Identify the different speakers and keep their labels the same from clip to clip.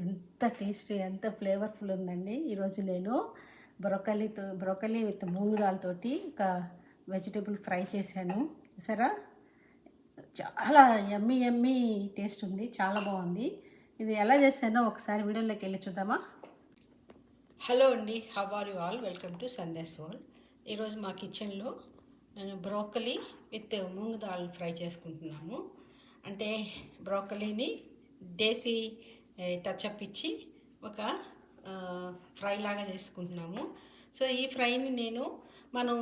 Speaker 1: ఎంత టేస్టీ ఎంత ఫ్లేవర్ఫుల్ ఉందండి. ఈరోజు నేను బ్రోకలీ విత్ మూంగ్ దాల్ తోటి ఒక వెజిటేబుల్ ఫ్రై చేశాను. చూసారా, చాలా యమ్మీ యమ్మీ టేస్ట్ ఉంది, చాలా బాగుంది. ఇది ఎలా చేశానో ఒకసారి వీడియోలోకి వెళ్ళి చూద్దామా. హలో అండి, how are you all, welcome to Sandesh world. ఈరోజు మా కిచెన్లో నేను broccoli with moong dal fry చేసుకుంటున్నాము. అంటే బ్రోకలీని దేశీ టచ్అప్ ఇచ్చి ఒక ఫ్రై లాగా చేసుకుంటున్నాము. సో ఈ ఫ్రైని మనం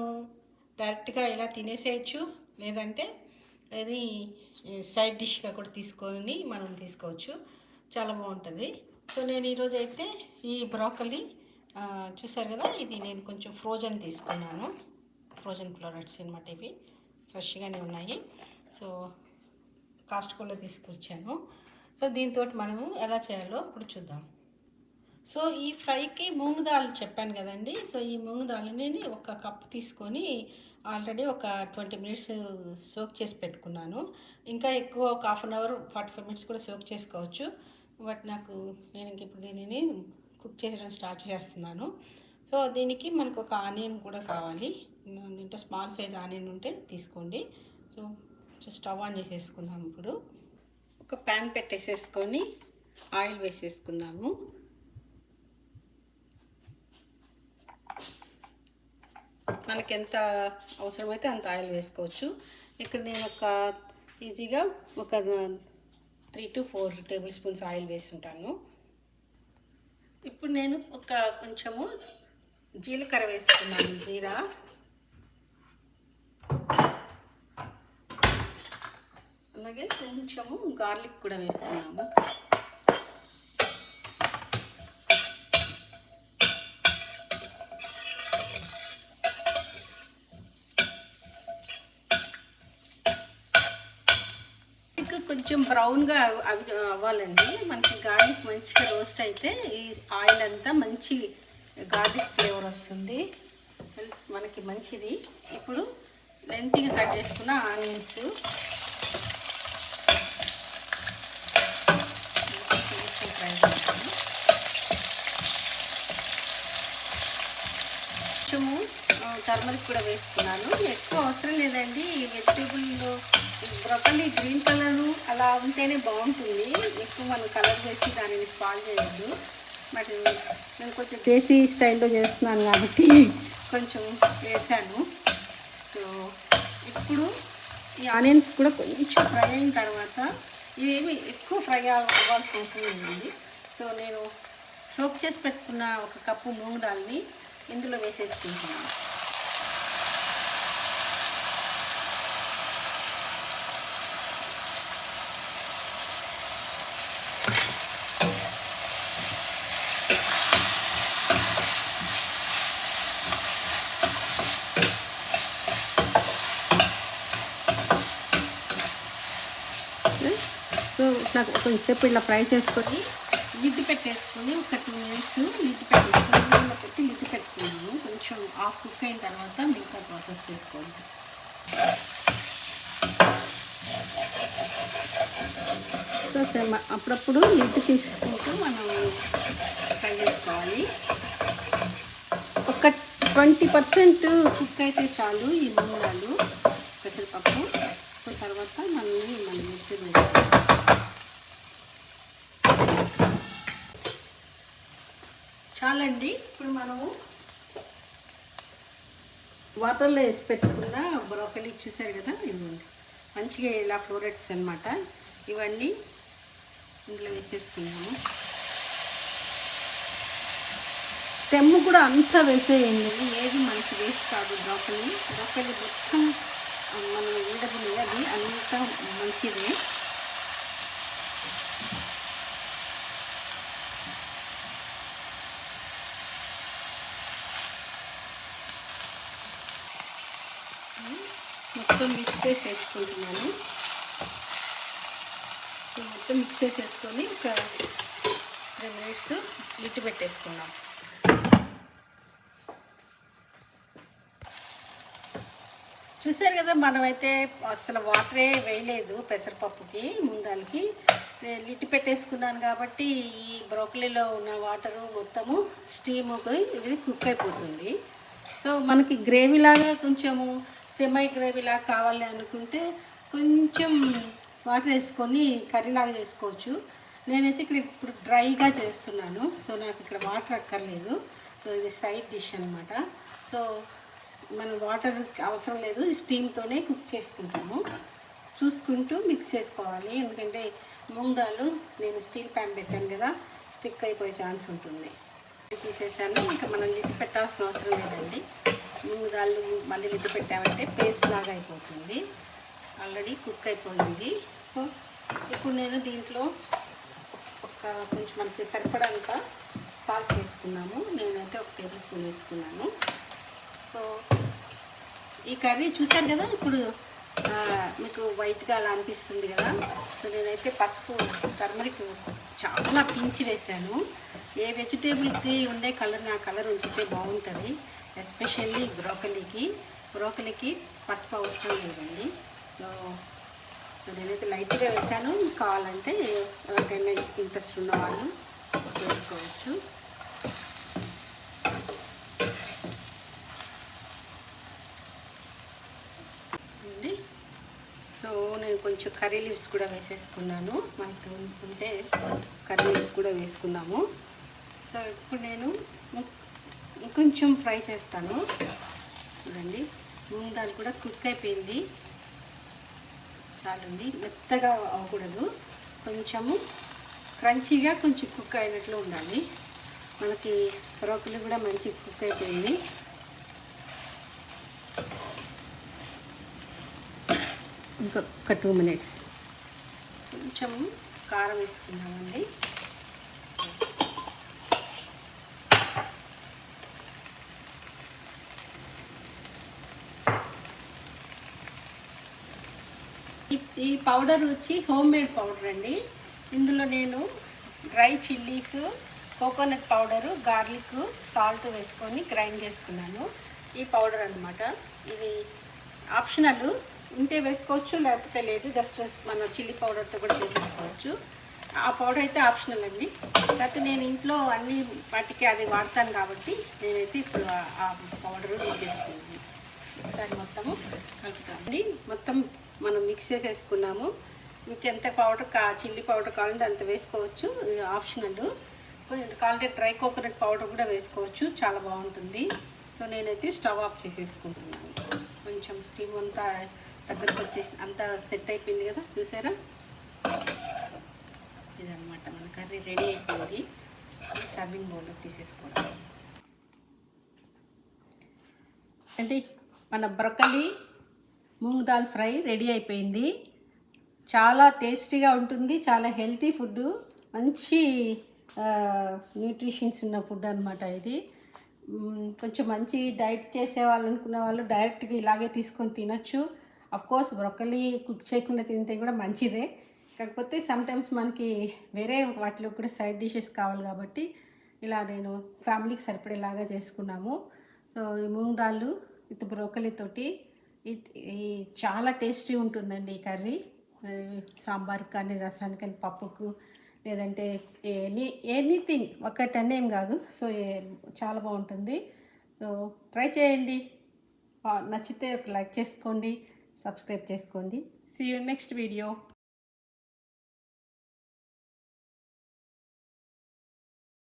Speaker 1: డైరెక్ట్గా ఇలా తినేసేయచ్చు, లేదంటే ఇది సైడ్ డిష్గా కూడా తీసుకొని మనం తీసుకోవచ్చు, చాలా బాగుంటుంది. సో నేను ఈరోజు అయితే ఈ బ్రోకలీ చూసారు కదా, ఇది నేను కొంచెం ఫ్రోజన్ తీసుకున్నాను, ఫ్రోజన్ ఫ్లోరెట్స్ అనమాట. ఇవి ఫ్రెష్గానే ఉన్నాయి. సో కాస్ట్కోలో తీసుకొచ్చాను. సో దీంతో మనము ఎలా చేయాలో ఇప్పుడు చూద్దాం. సో ఈ ఫ్రైకి మూంగ్ దాల్ చెప్పాను కదండి. సో ఈ మూంగ్ దాల్ని ఒక కప్ తీసుకొని ఆల్రెడీ ఒక 20 మినిట్స్ సోక్ చేసి పెట్టుకున్నాను. ఇంకా ఎక్కువ ఒక హాఫ్ అన్ అవర్ 45 మినిట్స్ కూడా సోక్ చేసుకోవచ్చు. బట్ నేను ఇంక ఇప్పుడు దీనిని కుక్ చేయడం స్టార్ట్ చేస్తున్నాను. సో దీనికి మనకు ఒక ఆనియన్ కూడా కావాలి. దీంట్లో స్మాల్ సైజ్ ఆనియన్ ఉంటే తీసుకోండి. సో స్టవ్ ఆన్ చేసేసుకుందాం. ఇప్పుడు ఒక ప్యాన్ పెట్టేసేసుకొని ఆయిల్ వేసేసుకుందాము. మనకి ఎంత అవసరమైతే అంత ఆయిల్ వేసుకోవచ్చు. ఇక్కడ నేను ఈజీగా ఒక 3 to 4 టేబుల్ స్పూన్స్ ఆయిల్ వేసుంటాను. ఇప్పుడు నేను కొంచెము జీలకర్ర వేసుకున్నాను. జీరా, అలాగే కొంచెము గార్లిక్ కూడా వేసుకున్నాము. కొంచెం బ్రౌన్గా అవ్వాలండి. మనకి గార్లిక్ మంచిగా రోస్ట్ అయితే ఈ ఆయిల్ అంతా మంచి గార్లిక్ ఫ్లేవర్ వస్తుంది, మనకి మంచిది. ఇప్పుడు లెంతీగా కట్ చేసుకున్న ఆనియన్స్, కొంచెము టర్మరిక్ కూడా వేసుకున్నాను. ఎక్కువ అవసరం లేదండి. ఈ వెజిటేబుల్లో బ్రోకలీ గ్రీన్ కలరు అలా ఉంటేనే బాగుంటుంది. ఎక్కువ మనం కలర్ వేసి దానిని స్పాయిల్ చేయొద్దు. బట్ నేను కొంచెం దేశీ స్టైల్లో చేస్తున్నాను కాబట్టి కొంచెం వేసాను. సో ఇప్పుడు ఈ ఆనియన్స్ కూడా కొంచెం ఫ్రై అయిన తర్వాత, ఇవేమి ఎక్కువ ఫ్రై అవ్వాల్సిన అవసరం ఉంది. సో నేను సోక్ చేసి పెట్టుకున్న ఒక కప్పు మూంగ్ దాల్ని ఇందులో వేసేసుకుంటున్నాను. సో ఇట్లా కొంచెంసేపు ఇలా ఫ్రై చేసుకొని లిడ్ పెట్టేసుకొని ఒక 2 మినిట్స్ లిడ్ పెట్టుకున్నాను. కొంచెం హాఫ్ కుక్ అయిన తర్వాత మిగతా ప్రాసెస్ చేసుకోండి. సో అప్పుడప్పుడు లిడ్ తీసుకుంటూ మనం ఫ్రై చేసుకోవాలి. ఒక 20% కుక్ అయితే చాలు ఈ మూంగాలు, పెసరపప్పు. సో తర్వాత మనం వెజిటేబుల్ చాలండి. ఇప్పుడు మనము వాటర్లో వేసి పెట్టుకున్న బ్రోకలీ చూసారు కదా, ఇవ్వండి మంచిగా ఇలా ఫ్లోరెట్స్ అనమాట. ఇవన్నీ ఇందులో వేసేసుకున్నాము. స్టెమ్ కూడా అంతా వేసేయండి, ఏది మనకి వేస్ట్ కాదు. బ్రోకలీ మొత్తం మనం ఉండదు, అది అంతా మంచిదే. మొత్తం మిక్స్ చేసేసుకుంటున్నాను. మొత్తం మిక్స్ చేసేసుకొని ఒక 3 మినిట్స్ లిడ్ పెట్టేసుకున్నాం. చూసారు కదా, మనమైతే అసలు వాటరే వేయలేదు పెసరపప్పుకి, ముందాలకి. నేను లిట్టి పెట్టేసుకున్నాను కాబట్టి ఈ బ్రోకలీలో ఉన్న వాటరు మొత్తము స్టీముకి ఇది కుక్ అయిపోతుంది. సో మనకి గ్రేవీలాగా కొంచెము సెమై గ్రేవీలాగా కావాలి అనుకుంటే కొంచెం వాటర్ వేసుకొని కర్రీలాగా చేసుకోవచ్చు. నేనైతే ఇక్కడ ఇప్పుడు డ్రైగా చేస్తున్నాను. సో నాకు ఇక్కడ వాటర్ అక్కర్లేదు. సో ఇది సైడ్ డిష్ అనమాట. సో మనం వాటర్ అవసరం లేదు, స్టీమ్తోనే కుక్ చేసుకుంటాము. చూసుకుంటూ మిక్స్ చేసుకోవాలి, ఎందుకంటే మూంగ్ దాల్ నేను స్టీల్ ప్యాన్ పెట్టాను కదా, స్టిక్ అయిపోయే ఛాన్స్ ఉంటుంది. తీసేసాను. ఇంకా మనం లిడ్ పెట్టాల్సిన అవసరం లేదండి. మూంగ్ దాల్ మళ్ళీ లిడ్ పెట్టామంటే పేస్ట్ లాగా అయిపోతుంది. ఆల్రెడీ కుక్ అయిపోయింది. సో ఇప్పుడు నేను దీంట్లో కొంచెం మనకి సరిపడంత సాల్ట్ వేసుకున్నాము. నేనైతే 1 టేబుల్ స్పూన్ వేసుకున్నాను. సో ఈ కర్రీ చూసారు కదా, ఇప్పుడు మీకు వైట్గా అలా అనిపిస్తుంది కదా. సో నేనైతే పసుపు టర్మరిక్ చాలా పించి వేసాను. ఏ వెజిటేబుల్కి ఉండే కలర్ ఆ కలర్ ఉంచితే బాగుంటుంది. ఎస్పెషల్లీ బ్రోకలీకి పసుపు అవసరం లేదండి. సో నేనైతే లైట్గా వేసాను. కావాలంటే ఎవరికైనా ఇంట్రెస్ట్ ఉన్న వాళ్ళు వేసుకోవచ్చు. సో నేను కొంచెం కర్రీ లీవ్స్ కూడా వేసేసుకున్నాను. మనకి ఉంటే కర్రీ లీవ్స్ కూడా వేసుకున్నాము. సో ఇప్పుడు నేను ఇంకొంచెం ఫ్రై చేస్తాను. చూడండి, మూంగ్ దాల్ కూడా కుక్ అయిపోయింది. చాలండి, మెత్తగా అవ్వకూడదు, కొంచెము క్రంచీగా కొంచెం కుక్ అయినట్లు ఉండాలి. మనకి బ్రోకలీ కూడా మంచి కుక్ అయిపోయింది. ఇంకొక 2 మినిట్స్ కొంచెం కారం వేసుకున్నామండి. ఈ పౌడర్ వచ్చి హోమ్ మేడ్ పౌడర్ అండి. ఇందులో నేను dry chillies, coconut powder, garlic, salt వేసుకొని గ్రైండ్ చేసుకున్నాను. ఈ పౌడర్ అన్నమాట. ఇది ఆప్షనల్, ఉంటే వేసుకోవచ్చు, లేకపోతే లేదు. జస్ట్ మన చిల్లీ పౌడర్తో కూడా చేసేసుకోవచ్చు. ఆ పౌడర్ అయితే ఆప్షనల్ అండి. లేకపోతే నేను ఇంట్లో అన్ని వాటికి అది వాడతాను కాబట్టి నేనైతే ఇప్పుడు ఆ పౌడరు యూజ్ చేసుకున్నాను. ఒకసారి మొత్తము కలుపుతామండి. మొత్తం మనం మిక్స్ చేసేసుకున్నాము. మీకు ఎంత పౌడర్ చిల్లీ పౌడర్ కావాలంటే అంత వేసుకోవచ్చు, ఇది ఆప్షనల్. కావాలంటే డ్రై కోకోనట్ పౌడర్ కూడా వేసుకోవచ్చు, చాలా బాగుంటుంది. సో నేనైతే స్టవ్ ఆఫ్ చేసేసుకుంటున్నాను. కొంచెం స్టీమ్ అంతా దగ్గరకు వచ్చేసి అంతా సెట్ అయిపోయింది కదా, చూసారా. ఇదనమాట మన కర్రీ రెడీ అయిపోయింది. సర్వింగ్ బౌల్లో తీసేసుకోవడం అంటే మన broccoli moong dal fry ready అయిపోయింది. చాలా టేస్టీగా ఉంటుంది, చాలా హెల్తీ ఫుడ్, మంచి న్యూట్రిషన్స్ ఉన్న ఫుడ్ అనమాట ఇది. కొంచెం మంచి డైట్ చేసే వాళ్ళు అనుకున్న వాళ్ళు డైరెక్ట్గా ఇలాగే తీసుకొని తినచ్చు. కోర్స్ బ్రోకలీ కుక్ చేయకుండా తింటే కూడా మంచిదే. కాకపోతే సమ్టైమ్స్ మనకి వేరే వాటిలో కూడా సైడ్ డిషెస్ కావాలి కాబట్టి ఇలా నేను ఫ్యామిలీకి సరిపడేలాగా చేసుకున్నాము. సో ఈ మూంగ్ దాల్ విత్ బ్రోకలీ తోటి చాలా టేస్టీ ఉంటుందండి ఈ కర్రీ. సాంబార్ కానీ, రసానికి కానీ, పప్పుకు, లేదంటే ఎనీథింగ్, ఒక 10 ఏం కాదు. సో చాలా బాగుంటుంది. సో ట్రై చేయండి. నచ్చితే ఒక లైక్ చేసుకోండి, సబ్స్క్రైబ్ చేసుకోండి. See you next video.